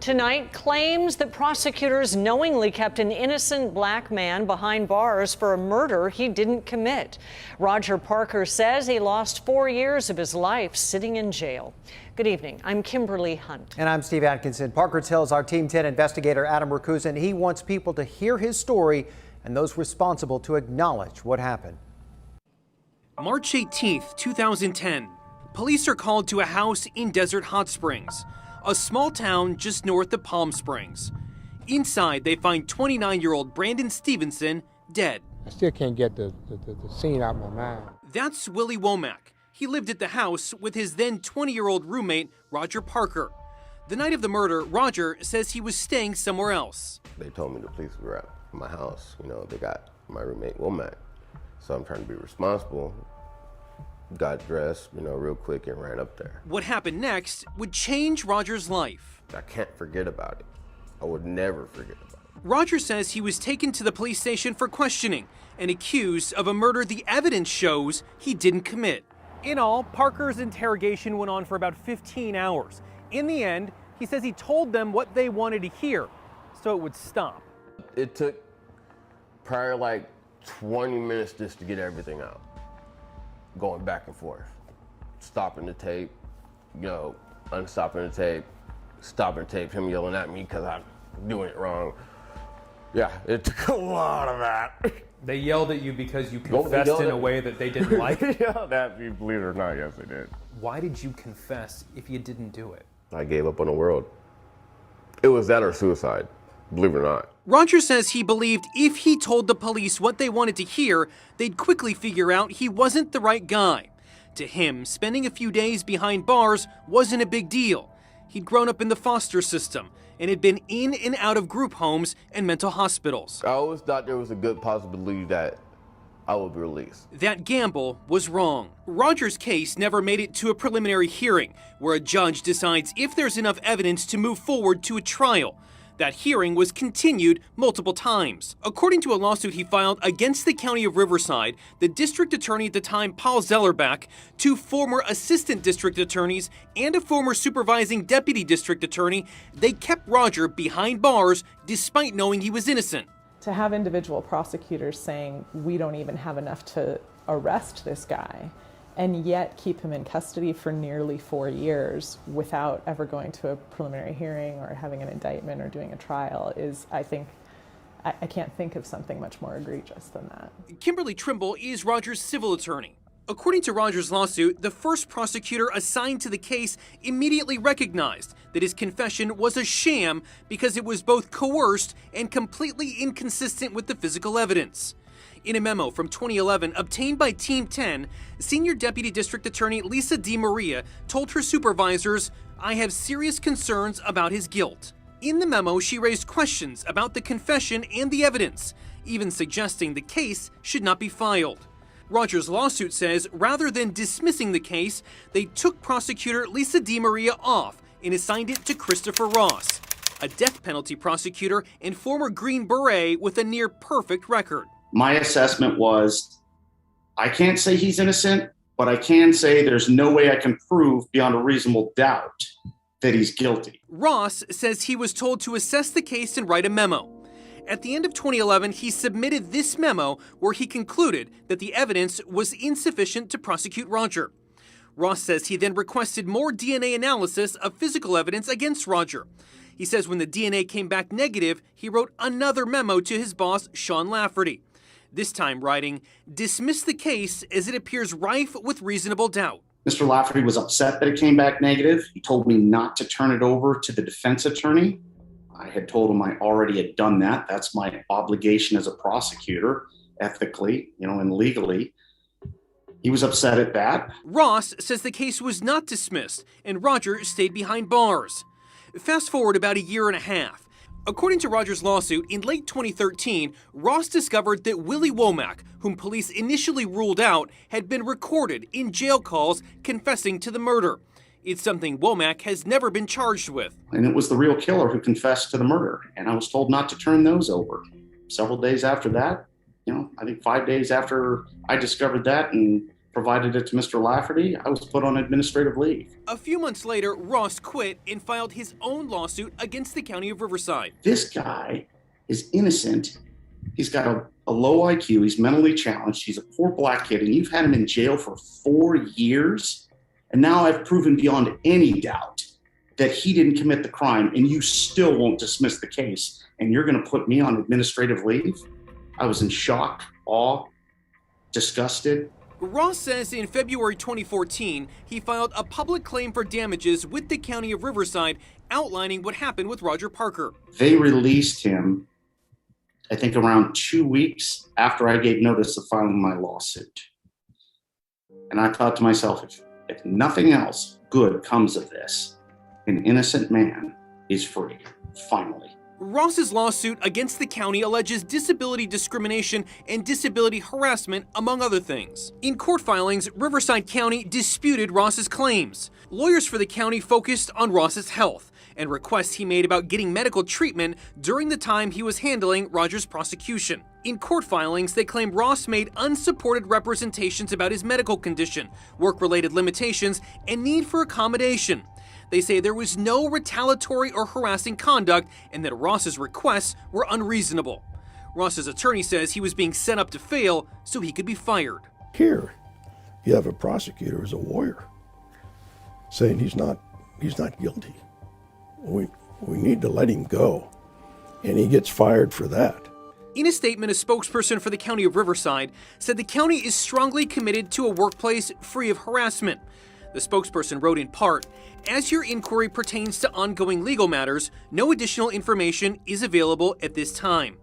Tonight, claims that prosecutors knowingly kept an innocent black man behind bars for a murder he didn't commit. Roger Parker says he lost 4 years of his life sitting in jail. Good evening. I'm Kimberly Hunt. And I'm Steve Atkinson. Parker tells our Team 10 investigator Adam Rakusin he wants people to hear his story and those responsible to acknowledge what happened. March 18th, 2010. Police are called to a house in Desert Hot Springs, a small town just north of Palm Springs. Inside, they find 29-year-old Brandon Stevenson dead. I still can't get the scene out of my mind. That's Willie Womack. He lived at the house with his then 20-year-old roommate, Roger Parker. The night of the murder, Roger says he was staying somewhere else. They told me the police were at my house. You know, they got my roommate Womack. So I'm trying to be responsible. Got dressed, real quick and ran up there. What happened next would change Roger's life. I can't forget about it. I would never forget about it. Roger says he was taken to the police station for questioning and accused of a murder the evidence shows he didn't commit. In all, Parker's interrogation went on for about 15 hours. In the end, he says he told them what they wanted to hear, so it would stop. It took probably like 20 minutes just to get everything out. Going back and forth, stopping the tape, unstopping the tape, stopping the tape, him yelling at me because I'm doing it wrong. Yeah, it took a lot of that. They yelled at you because you confessed in a way that they didn't like? Yeah, that, believe it or not, yes they did. Why did you confess if you didn't do it? I gave up on the world. It was that or suicide, believe it or not. Roger says he believed if he told the police what they wanted to hear, they'd quickly figure out he wasn't the right guy. To him, spending a few days behind bars wasn't a big deal. He'd grown up in the foster system and had been in and out of group homes and mental hospitals. I always thought there was a good possibility that I would be released. That gamble was wrong. Roger's case never made it to a preliminary hearing where a judge decides if there's enough evidence to move forward to a trial. That hearing was continued multiple times. According to a lawsuit he filed against the County of Riverside, the district attorney at the time, Paul Zellerbach, 2 former assistant district attorneys, and a former supervising deputy district attorney, they kept Roger behind bars despite knowing he was innocent. To have individual prosecutors saying, we don't even have enough to arrest this guy, and yet keep him in custody for nearly 4 years without ever going to a preliminary hearing or having an indictment or doing a trial is, I think, I can't think of something much more egregious than that. Kimberly Trimble is Roger's civil attorney. According to Roger's lawsuit, the first prosecutor assigned to the case immediately recognized that his confession was a sham because it was both coerced and completely inconsistent with the physical evidence. In a memo from 2011 obtained by Team 10, Senior Deputy District Attorney Lisa DiMaria told her supervisors, "I have serious concerns about his guilt." In the memo, she raised questions about the confession and the evidence, even suggesting the case should not be filed. Roger's lawsuit says rather than dismissing the case, they took prosecutor Lisa DiMaria off and assigned it to Christopher Ross, a death penalty prosecutor and former Green Beret with a near-perfect record. My assessment was, I can't say he's innocent, but I can say there's no way I can prove beyond a reasonable doubt that he's guilty. Ross says he was told to assess the case and write a memo. At the end of 2011, he submitted this memo where he concluded that the evidence was insufficient to prosecute Roger. Ross says he then requested more DNA analysis of physical evidence against Roger. He says when the DNA came back negative, he wrote another memo to his boss, Sean Lafferty. This time writing, "Dismiss the case as it appears rife with reasonable doubt." Mr. Lafferty was upset that it came back negative. He told me not to turn it over to the defense attorney. I had told him I already had done that. That's my obligation as a prosecutor, ethically, and legally. He was upset at that. Ross says the case was not dismissed and Roger stayed behind bars. Fast forward about a year and a half. According to Roger's lawsuit, in late 2013, Ross discovered that Willie Womack, whom police initially ruled out, had been recorded in jail calls confessing to the murder. It's something Womack has never been charged with. And it was the real killer who confessed to the murder, and I was told not to turn those over. Several days after that, I think 5 days after I discovered that and provided it to Mr. Lafferty. I was put on administrative leave. A few months later, Ross quit and filed his own lawsuit against the county of Riverside. This guy is innocent. He's got a low IQ. He's mentally challenged. He's a poor black kid, and you've had him in jail for 4 years. And now I've proven beyond any doubt that he didn't commit the crime, and you still won't dismiss the case. And you're going to put me on administrative leave? I was in shock, awe, disgusted. Ross says in February 2014, he filed a public claim for damages with the county of Riverside, outlining what happened with Roger Parker. They released him, I think, around 2 weeks after I gave notice of filing my lawsuit. And I thought to myself, if nothing else good comes of this, an innocent man is free, finally. Ross's lawsuit against the county alleges disability discrimination and disability harassment, among other things. In court filings, Riverside County disputed Ross's claims. Lawyers for the county focused on Ross's health and requests he made about getting medical treatment during the time he was handling Roger's prosecution. In court filings, they claim Ross made unsupported representations about his medical condition, work-related limitations, and need for accommodation. They say there was no retaliatory or harassing conduct and that Ross's requests were unreasonable. Ross's attorney says he was being set up to fail so he could be fired. Here, you have a prosecutor as a lawyer saying he's not guilty. We need to let him go, and he gets fired for that. In a statement, a spokesperson for the county of Riverside said the county is strongly committed to a workplace free of harassment. The spokesperson wrote in part, "As your inquiry pertains to ongoing legal matters, no additional information is available at this time."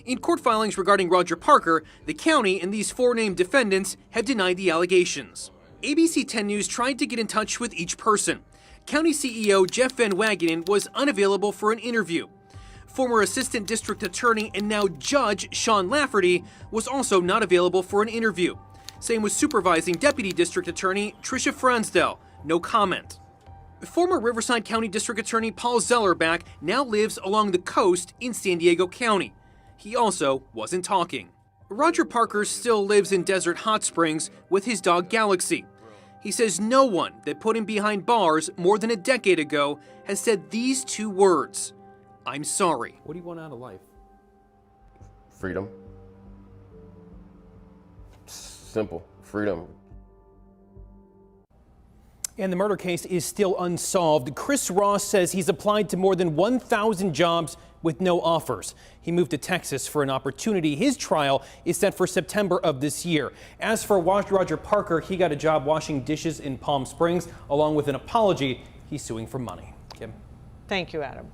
In court filings regarding Roger Parker, the county and these 4 named defendants have denied the allegations. ABC 10 News tried to get in touch with each person. County CEO Jeff Van Wagenen was unavailable for an interview. Former Assistant District Attorney and now Judge Sean Lafferty was also not available for an interview. Same with Supervising Deputy District Attorney Tricia Fransdell. No comment. Former Riverside County District Attorney Paul Zellerbach now lives along the coast in San Diego County. He also wasn't talking. Roger Parker still lives in Desert Hot Springs with his dog Galaxy. He says no one that put him behind bars more than a decade ago has said these 2 words: "I'm sorry." What do you want out of life? Freedom. Simple. Freedom. And the murder case is still unsolved. Chris Ross says he's applied to more than 1,000 jobs with no offers. He moved to Texas for an opportunity. His trial is set for September of this year. As for Roger Parker, he got a job washing dishes in Palm Springs. Along with an apology, he's suing for money. Kim. Thank you, Adam.